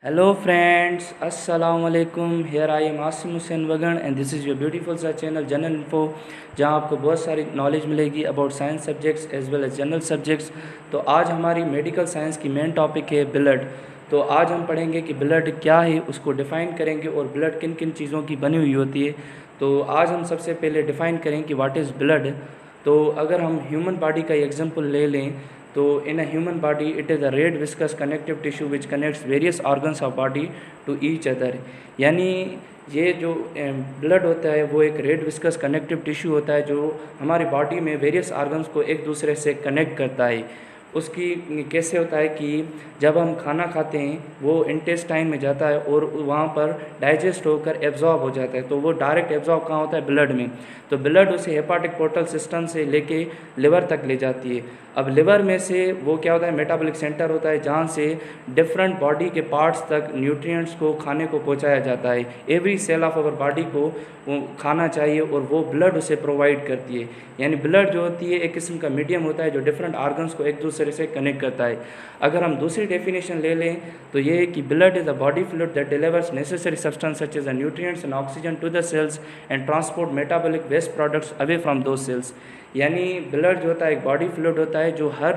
Hello friends, Assalamu alaikum. Here I am Asim Hussain Wagan and this is your beautiful सा channel General Info, जहाँ आपको बहुत सारी knowledge मिलेगी about science subjects as well as general subjects. तो आज हमारी मेडिकल साइंस की मेन टॉपिक है ब्लड। तो आज हम पढ़ेंगे कि ब्लड क्या है, उसको डिफ़ाइन करेंगे और ब्लड किन किन चीज़ों की बनी हुई होती है। तो आज हम सबसे पहले डिफ़ाइन करें कि व्हाट इज़ ब्लड। तो अगर हम ह्यूमन बॉडी का एग्जांपल ले लें तो in a human body it is a red viscous connective tissue which connects various organs of body to each other. यानी ये जो ब्लड होता है वो एक रेड विस्कस कनेक्टिव टिश्यू होता है जो हमारी बॉडी में वेरियस ऑर्गन्स को एक दूसरे से कनेक्ट करता है। उसकी कैसे होता है कि जब हम खाना खाते हैं वो इंटेस्टाइन में जाता है और वहाँ पर डाइजेस्ट होकर एब्जॉर्ब हो जाता है। तो वो डायरेक्ट एब्जॉर्ब कहाँ होता है? ब्लड में। तो ब्लड उसे हेपाटिक पोर्टल सिस्टम से लेके लिवर तक ले जाती है। अब लिवर में से वो क्या होता है? मेटाबॉलिक सेंटर होता है जहाँ से डिफरेंट बॉडी के पार्ट्स तक न्यूट्रिएंट्स को खाने को पहुँचाया जाता है। Every cell of our body को वो खाना चाहिए और वो ब्लड उसे प्रोवाइड करती है। यानी ब्लड जो होती है एक किस्म का मीडियम होता है जो डिफरेंट ऑर्गन्स को एक दूसरे से कनेक्ट करता है। अगर हम दूसरी डेफिनेशन ले लें तो ये है कि blood is a body fluid that delivers necessary substance such as nutrients and oxygen to the cells and transport metabolic waste products away from those cells. यानी ब्लड जो होता है एक बॉडी फ्लूइड होता है जो हर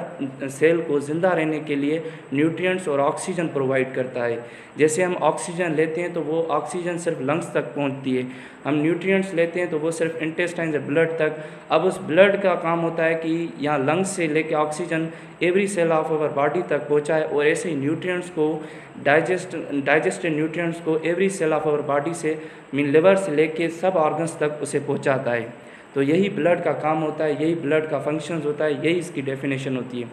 सेल को ज़िंदा रहने के लिए न्यूट्रिएंट्स और ऑक्सीजन प्रोवाइड करता है। जैसे हम ऑक्सीजन लेते हैं तो वो ऑक्सीजन सिर्फ लंग्स तक पहुंचती है, हम न्यूट्रिएंट्स लेते हैं तो वो सिर्फ इंटेस्टाइन से ब्लड तक। अब उस ब्लड का काम होता है कि यहाँ लंग्स से लेके oxygen every cell of our body तक पहुँचाए और ऐसे ही न्यूट्रिएंट्स को डाइजेस्टेड न्यूट्रिएंट्स को every cell of our body से मीन लिवर से लेके सब ऑर्गन्स तक उसे पहुँचाता है। तो यही ब्लड का काम होता है, यही ब्लड का फंक्शंस होता है, यही इसकी डेफिनेशन होती है।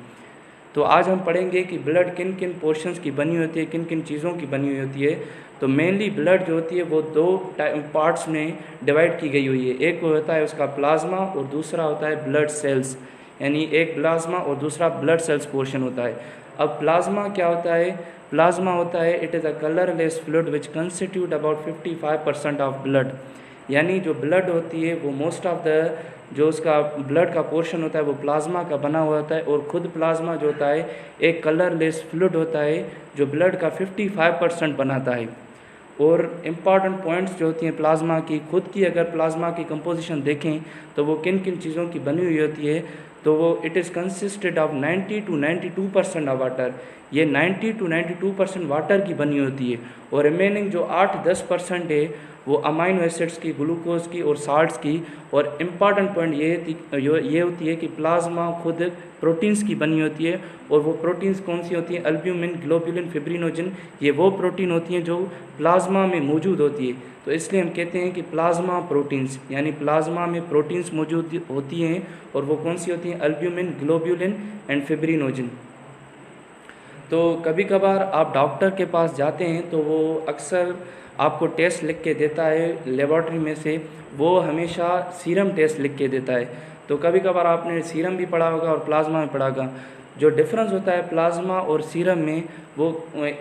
तो आज हम पढ़ेंगे कि ब्लड किन किन पोर्शंस की बनी होती है, किन किन चीज़ों की बनी हुई होती है। तो मेनली ब्लड जो होती है वो दो पार्ट्स में डिवाइड की गई हुई है। एक होता है उसका प्लाज्मा और दूसरा होता है ब्लड सेल्स। यानी एक प्लाज्मा और दूसरा ब्लड सेल्स पोर्शन होता है। अब प्लाज्मा क्या होता है? प्लाज्मा होता है it is a colourless fluid which constitute about 55% of blood. यानी जो ब्लड होती है वो मोस्ट ऑफ द जो उसका ब्लड का पोर्शन होता है वो प्लाज्मा का बना हुआ होता है और ख़ुद प्लाज्मा जो होता है एक कलरलेस फ्लूइड होता है जो ब्लड का 55% बनाता है। और इम्पॉर्टेंट पॉइंट्स जो होती हैं प्लाज्मा की, खुद की अगर प्लाज्मा की कंपोजिशन देखें तो वो किन किन चीज़ों की बनी हुई होती है तो वो it is consisted of 90 to 92% of water. ये 90 to 92% वाटर की बनी होती है और रिमेनिंग जो 8-10% है वो अमाइनो एसिड्स की, ग्लूकोज की और साल्ट्स की। और इम्पॉर्टेंट पॉइंट ये होती है कि प्लाज्मा खुद प्रोटीन्स की बनी होती है और वो प्रोटीन्स कौन सी होती हैं? Albumin, globulin, fibrinogen. ये वो प्रोटीन होती हैं जो प्लाज्मा में मौजूद होती है। तो इसलिए हम कहते हैं कि प्लाज्मा प्रोटीन्स, यानी प्लाज्मा में प्रोटीन्स मौजूद होती हैं और वो कौन सी होती हैं? Albumin, globulin and fibrinogen. तो कभी कभार आप डॉक्टर के पास जाते हैं तो वो अक्सर आपको टेस्ट लिख के देता है लेबॉर्ट्री में से, वो हमेशा सीरम टेस्ट लिख के देता है। तो कभी कभार आपने सीरम भी पढ़ा होगा और प्लाज्मा में पढ़ा होगा। जो डिफरेंस होता है प्लाज्मा और सीरम में वो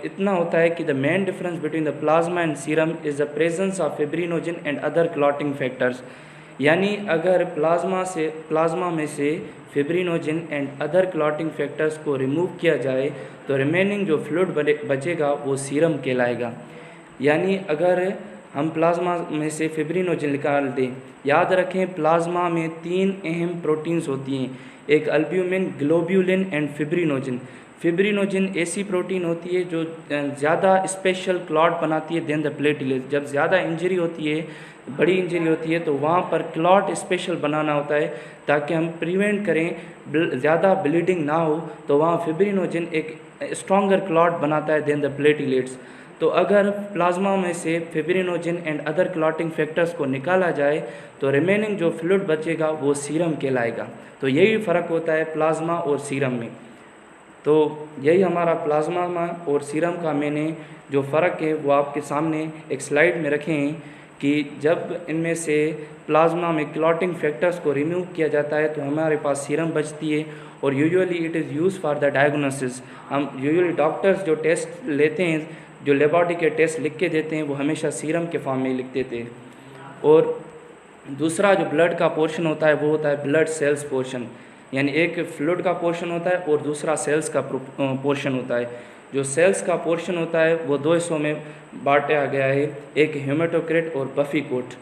इतना होता है कि the main difference between the plasma and serum is the presence of fibrinogen and other clotting factors. यानी अगर प्लाज्मा में से fibrinogen and other clotting factors को रिमूव किया जाए तो रिमेनिंग जो फ्लूइड बचेगा वो सीरम कहलाएगा। यानी अगर हम प्लाज्मा में से फिब्रिनोजन निकाल दें, याद रखें प्लाज्मा में 3 अहम प्रोटीन्स होती हैं, एक albumin, globulin and fibrinogen. Fibrinogen ऐसी प्रोटीन होती है जो ज़्यादा स्पेशल क्लॉट बनाती है देन द प्लेटलेट्स। जब ज़्यादा इंजरी होती है, बड़ी इंजरी होती है, तो वहाँ पर क्लॉट स्पेशल बनाना होता है ताकि हम प्रिवेंट करें ज़्यादा ब्लीडिंग ना हो। तो वहाँ फिब्रिनोजन एक स्ट्रॉन्गर क्लॉट बनाता है देन द प्लेटलेट्स। तो अगर प्लाज्मा में से fibrinogen and other clotting factors को निकाला जाए तो रिमेनिंग जो फ्लूइड बचेगा वो सीरम कहलाएगा। तो यही फ़र्क होता है प्लाज्मा और सीरम में। तो यही हमारा प्लाज्मा में और सीरम का मैंने जो फ़र्क है वो आपके सामने एक स्लाइड में रखे हैं कि जब इनमें से प्लाज्मा में क्लॉटिंग फैक्टर्स को रिमूव किया जाता है तो हमारे पास सीरम बचती है और usually it is use for the diagnosis. हम यूजुअली डॉक्टर्स जो टेस्ट लेते हैं, जो लेबॉरेटरी के टेस्ट लिख के देते हैं, वो हमेशा सीरम के फॉर्म में लिख देते हैं। और दूसरा जो ब्लड का पोर्शन होता है वो होता है ब्लड सेल्स पोर्शन। यानी एक फ्लूइड का पोर्शन होता है और दूसरा सेल्स का पोर्शन होता है। जो सेल्स का पोर्शन होता है वो दो हिस्सों में बांटा गया है, एक हेमाटोक्रिट और बफीकोट।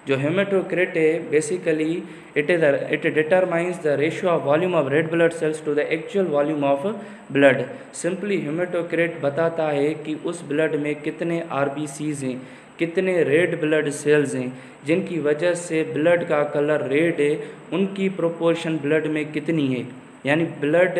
जो हेमाटोक्रिट है basically it determines the ratio of volume of red blood cells to the actual volume of blood. Simply haematocrit बताता है कि उस ब्लड में कितने आरबीसीज हैं, कितने रेड ब्लड सेल्स हैं, जिनकी वजह से ब्लड का कलर रेड है, उनकी प्रोपोर्शन ब्लड में कितनी है, यानी ब्लड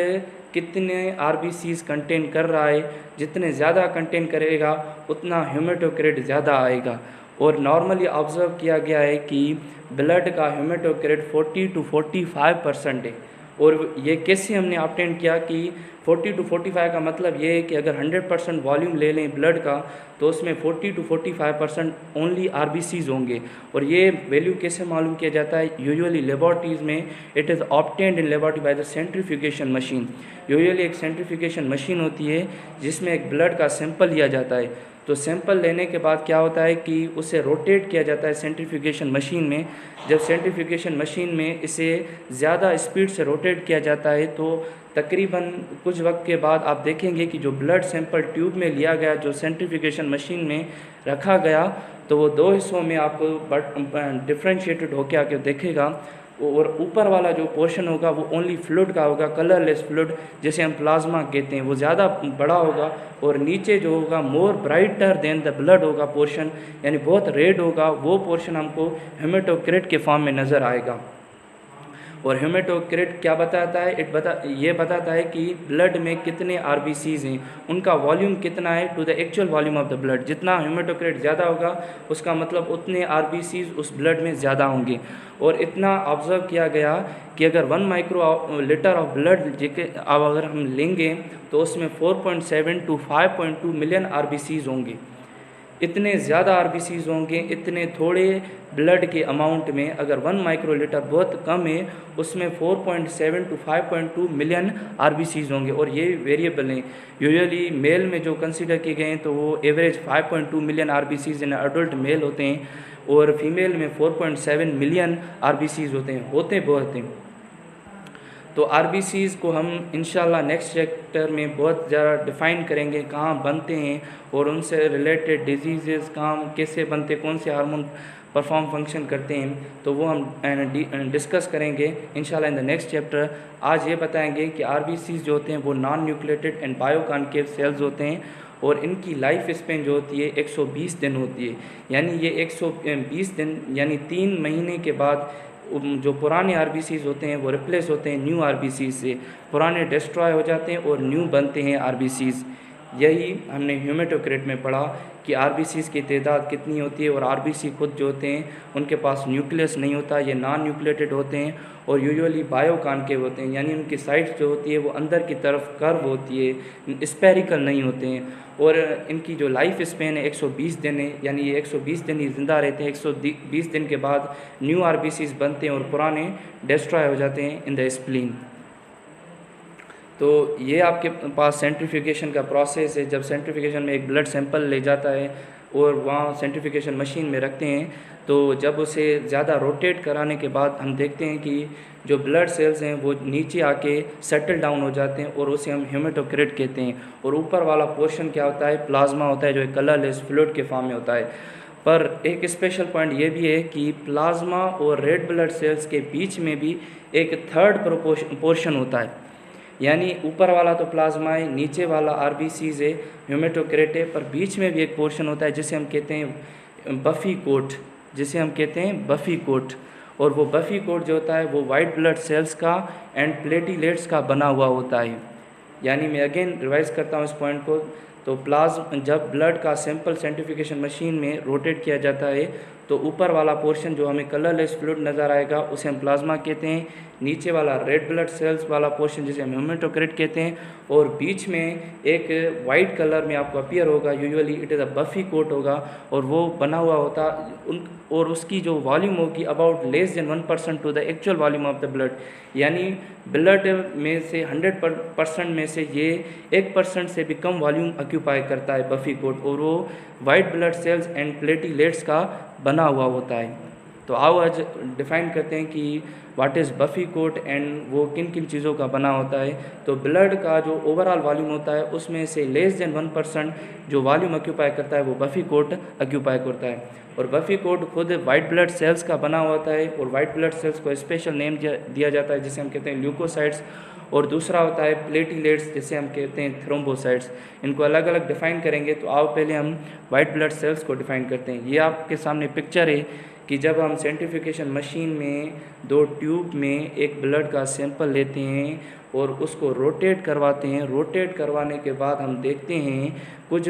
कितने आरबीसीज कंटेन कर रहा है, जितने ज़्यादा कंटेन करेगा उतना हेमाटोक्रिट ज़्यादा आएगा। और नॉर्मली ऑब्ज़र्व किया गया है कि ब्लड का हेमाटोक्रिट 40 to 45% है। और ये कैसे हमने ऑब्टेन किया कि 40 to 45 का मतलब ये है कि अगर 100% वॉल्यूम ले लें ब्लड का तो उसमें 40 to 45% ओनली आरबीसीज होंगे। और ये वैल्यू कैसे मालूम किया जाता है, यूजुअली लेबॉर्ट्रीज़ में it is obtained in laboratory by the centrifugation machine. Usually एक सेंट्रीफ्यूगेशन मशीन होती है जिसमें एक ब्लड का सैंपल लिया जाता है। तो सैंपल लेने के बाद क्या होता है कि उसे रोटेट किया जाता है सेंट्रीफ्यूगेशन मशीन में। जब सेंट्रीफ्यूगेशन मशीन में इसे ज़्यादा स्पीड से रोटेट किया जाता है तो तकरीबन कुछ वक्त के बाद आप देखेंगे कि जो ब्लड सैंपल ट्यूब में लिया गया, जो सेंट्रीफ्यूगेशन मशीन में रखा गया, तो वो दो हिस्सों में आपको डिफ्रेंशिएटेड होकर आके देखेगा। और ऊपर वाला जो पोर्शन होगा वो ओनली फ्लूइड का होगा, कलरलेस फ्लूइड जिसे हम प्लाज्मा कहते हैं, वो ज़्यादा बड़ा होगा। और नीचे जो होगा मोर ब्राइटर देन द ब्लड होगा पोर्शन, यानी बहुत रेड होगा, वो पोर्शन हमको हेमाटोक्रिट के फॉर्म में नज़र आएगा। और हेमाटोक्रिट क्या बताता है, ये बताता है कि ब्लड में कितने आरबीसीज हैं, उनका वॉल्यूम कितना है to the actual volume of the blood. जितना हेमाटोक्रिट ज़्यादा होगा उसका मतलब उतने आरबीसीज उस ब्लड में ज़्यादा होंगे। और इतना ऑब्ज़र्व किया गया कि अगर 1 माइक्रो लीटर ऑफ ब्लड अब अगर हम लेंगे तो उसमें 4.7 to 5.2 मिलियन आरबीसीज होंगे। इतने ज़्यादा आरबीसीज होंगे इतने थोड़े ब्लड के अमाउंट में। अगर 1 माइक्रोलीटर बहुत कम है उसमें 4.7 to 5.2 मिलियन आरबीसीज होंगे। और ये वेरिएबल हैं, यूजुअली मेल में जो कंसीडर किए गए हैं तो वो average 5.2 million RBCs in adult mail होते हैं, और फीमेल में 4.7 मिलियन आरबीसीज होते बहुत हैं। तो आरबीसीज़ को हम इंशाल्लाह नेक्स्ट चैप्टर में बहुत ज़्यादा डिफ़ाइन करेंगे, कहाँ बनते हैं और उनसे रिलेटेड डिजीज़ कहाँ कैसे बनते, कौन से हार्मोन परफॉर्म फंक्शन करते हैं, तो वो हम डिस्कस करेंगे इंशाल्लाह इन द नेक्स्ट चैप्टर। आज ये बताएंगे कि आरबीसीज़ जो होते हैं वो नॉन न्यूक्लिएटेड एंड बायोकॉन्केव सेल्स होते हैं, और इनकी लाइफ स्पेन जो होती है 120 दिन होती है। यानी ये 120 दिन यानी 3 महीने के बाद जो पुराने आरबीसीज होते हैं वो रिप्लेस होते हैं न्यू आरबीसीज से, पुराने डिस्ट्रॉय हो जाते हैं और न्यू बनते हैं आरबीसीज। यही हमने हेमाटोक्रिट में पढ़ा कि आरबीसीज की तादाद कितनी होती है। और आरबीसी खुद जो होते हैं उनके पास न्यूक्लियस नहीं होता, ये नॉन न्यूक्लिएटेड होते हैं और यूजुअली बायोकॉन्केव होते हैं, यानी उनकी साइड्स जो होती है वो अंदर की तरफ कर्व होती है, स्पेरिकल नहीं होते हैं। और इनकी जो लाइफ स्पेन है 120 दिन है, यानी ये 120 दिन ही ज़िंदा रहते हैं। 120 दिन के बाद न्यू आरबीसीज बनते हैं और पुराने डिस्ट्रॉय हो जाते हैं इन द स्प्लीन। तो ये आपके पास सेंट्रीफ्यूगेशन का प्रोसेस है। जब सेंट्रीफ्यूगेशन में एक ब्लड सैंपल ले जाता है और वहाँ सेंट्रीफ्यूगेशन मशीन में रखते हैं, तो जब उसे ज़्यादा रोटेट कराने के बाद हम देखते हैं कि जो ब्लड सेल्स हैं वो नीचे आके सेटल डाउन हो जाते हैं और उसे हम हेमाटोक्रिट कहते हैं। और ऊपर वाला पोर्शन क्या होता है, प्लाज्मा होता है, जो एक कलरलेस फ्लूइड के फॉर्म में होता है। पर एक स्पेशल पॉइंट ये भी है कि प्लाज्मा और रेड ब्लड सेल्स के बीच में भी एक थर्ड पोर्शन होता है, यानी ऊपर वाला तो प्लाज्मा है, नीचे वाला आरबीसीज है, हेमाटोक्रिट है, पर बीच में भी एक पोर्शन होता है जिसे हम कहते हैं बफी कोट। और वो बफी कोट जो होता है वो वाइट ब्लड सेल्स का एंड प्लेटिलेट्स का बना हुआ होता है। यानी मैं अगेन रिवाइज करता हूँ इस पॉइंट को। तो जब ब्लड का सैंपल सेंट्रीफ्यूगेशन मशीन में रोटेट किया जाता है तो ऊपर वाला पोर्शन जो हमें कलरलेस फ्लूइड नज़र आएगा उसे हम प्लाज्मा कहते हैं, नीचे वाला रेड ब्लड सेल्स वाला पोर्शन जिसे हम हेमाटोक्रिट कहते हैं, और बीच में एक वाइट कलर में आपको अपीयर होगा, usually it is a buffy coat होगा, और वो बना हुआ होता और उसकी जो वॉल्यूम होगी about less than 1% to the actual volume of the blood. यानी ब्लड में से 100% में से ये 1% से भी कम वॉल्यूम ऑक्यूपाई करता है बफी कोट, और वो white blood sales and platelets का बना हुआ होता है। तो आओ आज डिफ़ाइन करते हैं कि व्हाट इज़ बफ़ी कोट एंड वो किन किन चीज़ों का बना होता है। तो ब्लड का जो ओवरऑल वॉल्यूम होता है उसमें से लेस देन 1% जो वॉल्यूम ऑक्यूपाई करता है वो बफ़ी कोट ऑक्यूपाई करता है। और बफ़ी कोट खुद वाइट ब्लड सेल्स का बना होता है और वाइट ब्लड सेल्स को स्पेशल नेम दिया जाता है जिसे हम कहते हैं ल्यूकोसाइट्स। और दूसरा होता है प्लेटिलेट्स जिसे हम कहते हैं थ्रोम्बोसाइट्स। इनको अलग अलग डिफ़ाइन करेंगे। तो आओ पहले हम वाइट ब्लड सेल्स को डिफ़ाइन करते हैं। ये आपके सामने पिक्चर है कि जब हम सेंट्रीफ्यूगेशन मशीन में 2 ट्यूब में एक ब्लड का सैंपल लेते हैं और उसको रोटेट करवाते हैं। रोटेट करवाने के बाद हम देखते हैं कुछ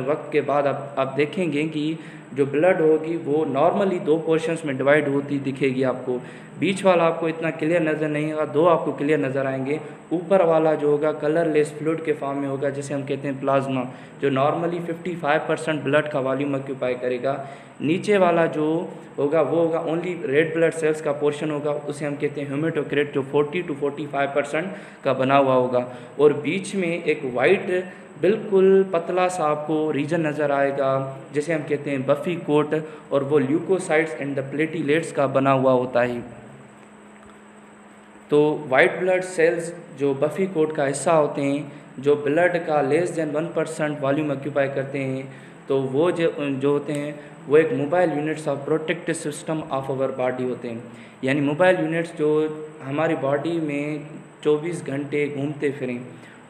वक्त के बाद आप देखेंगे कि जो ब्लड होगी वो नॉर्मली 2 पोर्शंस में डिवाइड होती दिखेगी आपको। बीच वाला आपको इतना क्लियर नज़र नहीं आएगा, 2 आपको क्लियर नज़र आएंगे। ऊपर वाला जो होगा कलरलेस फ्लूइड के फॉर्म में होगा जिसे हम कहते हैं प्लाज्मा, जो नॉर्मली 55% ब्लड का वॉल्यूम ऑक्यूपाई करेगा। नीचे वाला जो होगा वो होगा ओनली रेड ब्लड सेल्स का पोर्शन होगा, उसे हम कहते हैं हेमेटोक्रिट, जो 40 to 45% का बना हुआ होगा। और बीच में एक वाइट बिल्कुल पतला सा आपको रीजन नज़र आएगा जिसे हम कहते हैं बफ़ी कोट, और वो ल्यूकोसाइट्स एंड द प्लेटिलेट्स का बना हुआ होता है। तो वाइट ब्लड सेल्स जो बफ़ी कोट का हिस्सा होते हैं, जो ब्लड का लेस देन 1% वॉल्यूम ऑक्यूपाई करते हैं, तो वो जो होते हैं वो एक mobile units of protective system of our body होते हैं। यानी मोबाइल यूनिट्स जो हमारी बॉडी में 24 घंटे घूमते फिरें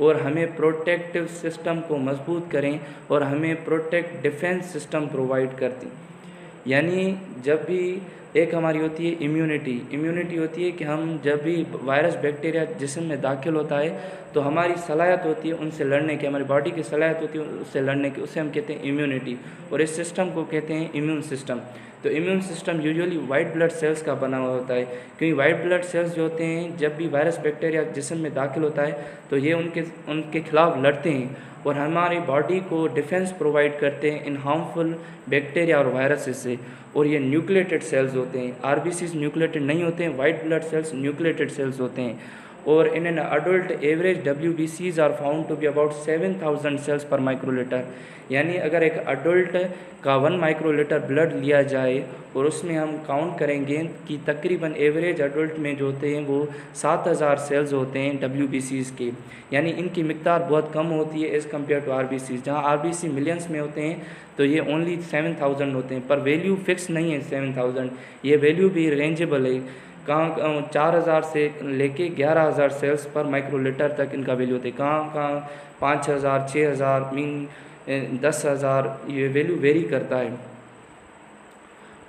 और हमें प्रोटेक्टिव सिस्टम को मजबूत करें और हमें प्रोटेक्ट डिफेंस सिस्टम प्रोवाइड करती। यानी जब भी एक हमारी होती है इम्यूनिटी होती है कि हम जब भी वायरस बैक्टीरिया जिस्म में दाखिल होता है तो हमारी सलाहियत होती है उनसे लड़ने की, हमारी बॉडी की सलाहियत होती है उससे लड़ने की, उसे हम कहते हैं इम्यूनिटी। और इस सिस्टम को कहते हैं इम्यून सिस्टम। तो immune system usually white blood sales का बना हुआ होता है, क्योंकि वाइट ब्लड सेल्स जो होते हैं जब भी वायरस बैक्टीरिया जिस्म में दाखिल होता है तो ये उनके खिलाफ लड़ते हैं और हमारी बॉडी को डिफेंस प्रोवाइड करते हैं इन हार्मफुल बैक्टीरिया और वायरसेस से। और ये न्यूक्लिएटेड सेल्स होते हैं। आरबीसीज न्यूक्लिएटेड नहीं होते हैं, white blood cells nucleated cells होते हैं। और in an adult average WBCs are found to be about 7000 cells per microlitre. यानी अगर एक अडल्ट का 1 माइक्रोलीटर ब्लड लिया जाए और उसमें हम काउंट करेंगे कि तकरीबन एवरेज अडल्ट में जो होते हैं वो 7000 सेल्स होते हैं WBCs के। यानी इनकी मिकदार बहुत कम होती है एज़ कम्पेयर टू RBCs। जहाँ RBC मिलियंस में होते हैं तो ये ओनली 7000 होते हैं, पर वैल्यू फिक्स नहीं है 7000। ये वैल्यू भी रेंजेबल है, कहाँ 4000 से लेके 11000 सेल्स पर माइक्रोलीटर तक इनका वैल्यू होते हैं। कहाँ 5000, 6000, 10,000, ये वैल्यू वेरी करता है।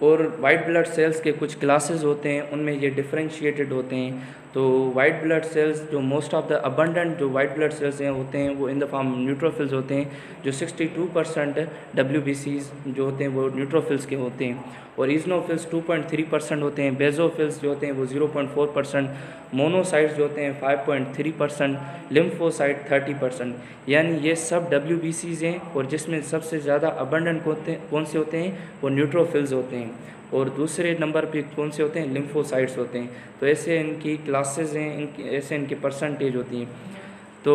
और वाइट ब्लड सेल्स के कुछ क्लासेस होते हैं, उनमें ये डिफरेंशिएटेड होते हैं। तो वाइट ब्लड सेल्स जो मोस्ट ऑफ द अबंडेंट जो वाइट ब्लड सेल्स हैं होते हैं वो इन द फॉर्म न्यूट्रोफिल्स होते हैं, जो 62% WBCs जो होते हैं वो न्यूट्रोफिल्स के होते हैं। और इजनोफिल्स 2.3% होते हैं। बेजोफिल्स जो होते हैं वो 0.4%, मोनोसाइट्स जो होते हैं 5.3%, लिम्फोसाइट 30%। यानी ये सब WBCs हैं और जिसमें सबसे ज़्यादा अबंडेंट कौन से होते हैं वो न्यूट्रोफिल्स होते हैं। और दूसरे नंबर पे कौन से होते हैं, लिम्फोसाइट्स होते हैं। तो ऐसे इनकी क्लासेस हैं, ऐसे इनकी परसेंटेज होती हैं। तो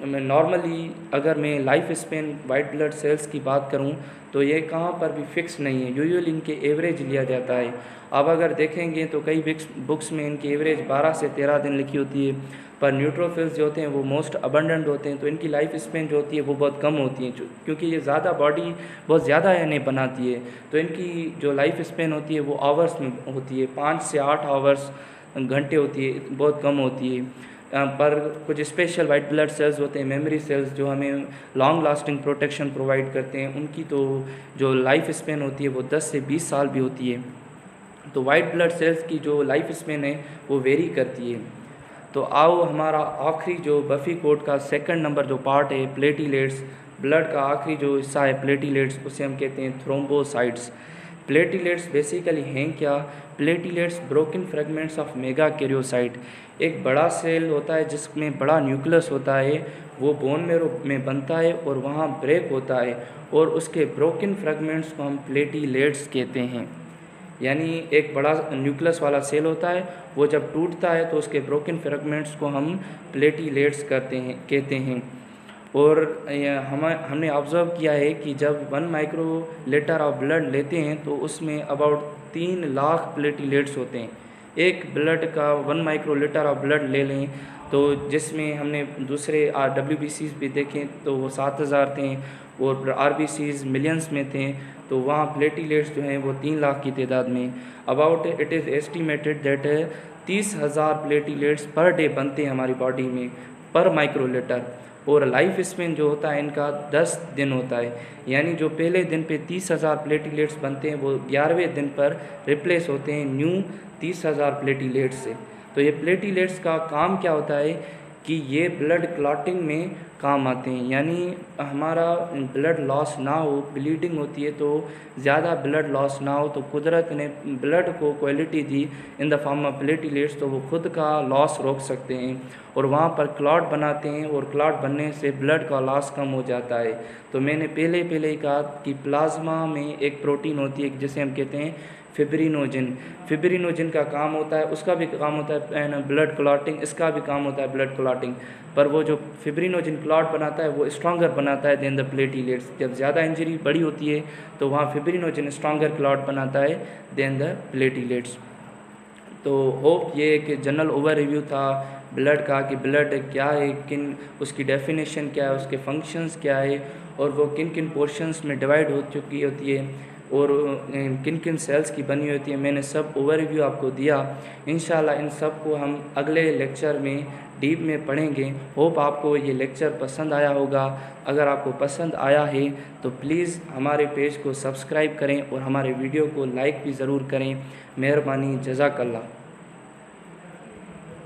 मैं नॉर्मली अगर मैं life span white blood sales की बात करूं तो ये कहाँ पर भी फिक्स नहीं है, यूजुअली इनके एवरेज लिया जाता है। अब अगर देखेंगे तो कई बुक्स में इनकी एवरेज 12 से 13 दिन लिखी होती है, पर न्यूट्रोफिल्स जो होते हैं वो मोस्ट अबंडेंट होते हैं, तो इनकी लाइफ स्पेन जो होती है वो बहुत कम होती है, क्योंकि ये ज़्यादा बॉडी बहुत ज़्यादा इन्हें बनाती है। तो इनकी जो लाइफ स्पेन होती है वो आवर्स में होती है, 5 से 8 आवर्स घंटे होती है, बहुत कम होती है। पर कुछ स्पेशल वाइट ब्लड सेल्स होते हैं, मेमोरी सेल्स, जो हमें लॉन्ग लास्टिंग प्रोटेक्शन प्रोवाइड करते हैं, उनकी तो जो लाइफ स्पेन होती है वो 10 से 20 साल भी होती है। तो वाइट ब्लड सेल्स की जो लाइफ स्पेन है वो वेरी करती है। तो आओ हमारा आखिरी जो बफ़ी कोट का सेकंड नंबर जो पार्ट है, प्लेटिलेट्स, ब्लड का आखिरी जो हिस्सा है प्लेटिलेट्स, उसे हम कहते हैं थ्रोम्बोसाइट्स। प्लेटिलेट्स बेसिकली हैं क्या? Platelets broken fragments of mega karyocyte. एक बड़ा सेल होता है जिसमें बड़ा न्यूक्लियस होता है, वो बोन मैरो में बनता है और वहाँ ब्रेक होता है, और उसके ब्रोकन फ्रेगमेंट्स को हम प्लेटिलेट्स कहते हैं। यानी एक बड़ा न्यूक्लियस वाला सेल होता है, वो जब टूटता है तो उसके ब्रोकन फ्रेगमेंट्स को हम प्लेटिलेट्स कहते हैं। और हमने ऑब्ज़र्व किया है कि जब 1 माइक्रो लीटर ऑफ ब्लड लेते हैं तो उसमें अबाउट 3 लाख प्लेटलेट्स होते हैं। एक ब्लड का 1 माइक्रो लीटर ऑफ ब्लड ले लें तो जिसमें हमने दूसरे WBCs भी देखें तो वो 7,000 थे और RBCs मिलियंस में थे, तो वहाँ प्लेटलेट्स जो हैं वो 3 लाख की तादाद में। About it is estimated that 30,000 platelets per day बनते हैं हमारी बॉडी में पर माइक्रो लीटर। और लाइफ स्पेन जो होता है इनका 10 दिन होता है, यानी जो पहले दिन पे 30,000 प्लेटलेट्स बनते हैं वो 11वें दिन पर रिप्लेस होते हैं न्यू 30,000 प्लेटलेट्स से। तो ये प्लेटलेट्स का काम क्या होता है कि ये ब्लड क्लॉटिंग में काम आते हैं, यानी हमारा ब्लड लॉस ना हो, ब्लीडिंग होती है तो ज़्यादा ब्लड लॉस ना हो, तो कुदरत ने ब्लड को quality the in the form of platelets, तो वो खुद का लॉस रोक सकते हैं और वहाँ पर क्लॉट बनाते हैं और क्लॉट बनने से ब्लड का लॉस कम हो जाता है। तो मैंने पहले ही कहा कि प्लाज्मा में एक प्रोटीन होती है जिसे हम कहते हैं फिब्रिनोजन का काम होता है, उसका भी काम होता है ब्लड क्लॉटिंग, इसका भी काम होता है ब्लड क्लॉटिंग, पर वो जो फिब्रिनोजन क्लॉट बनाता है वो स्ट्रॉन्गर बनाता है देन द प्लेटलेट्स। जब ज़्यादा इंजरी बड़ी होती है तो वहाँ फिब्रिनोजन स्ट्रॉन्गर क्लॉट बनाता है देन द प्लेटलेट्स। तो होप ये एक जनरल ओवर रिव्यू था ब्लड का कि ब्लड क्या है, किन उसकी डेफिनेशन क्या है, उसके फंक्शंस क्या है और वो किन किन पोर्शंस में डिवाइड हो चुकी होती है और किन किन सेल्स की बनी होती है। मैंने सब ओवरव्यू आपको दिया। इंशाल्लाह इन सब को हम अगले लेक्चर में डीप में पढ़ेंगे। होप आपको ये लेक्चर पसंद आया होगा। अगर आपको पसंद आया है तो प्लीज़ हमारे पेज को सब्सक्राइब करें और हमारे वीडियो को लाइक भी ज़रूर करें। मेहरबानी, जज़ाकल्लाह।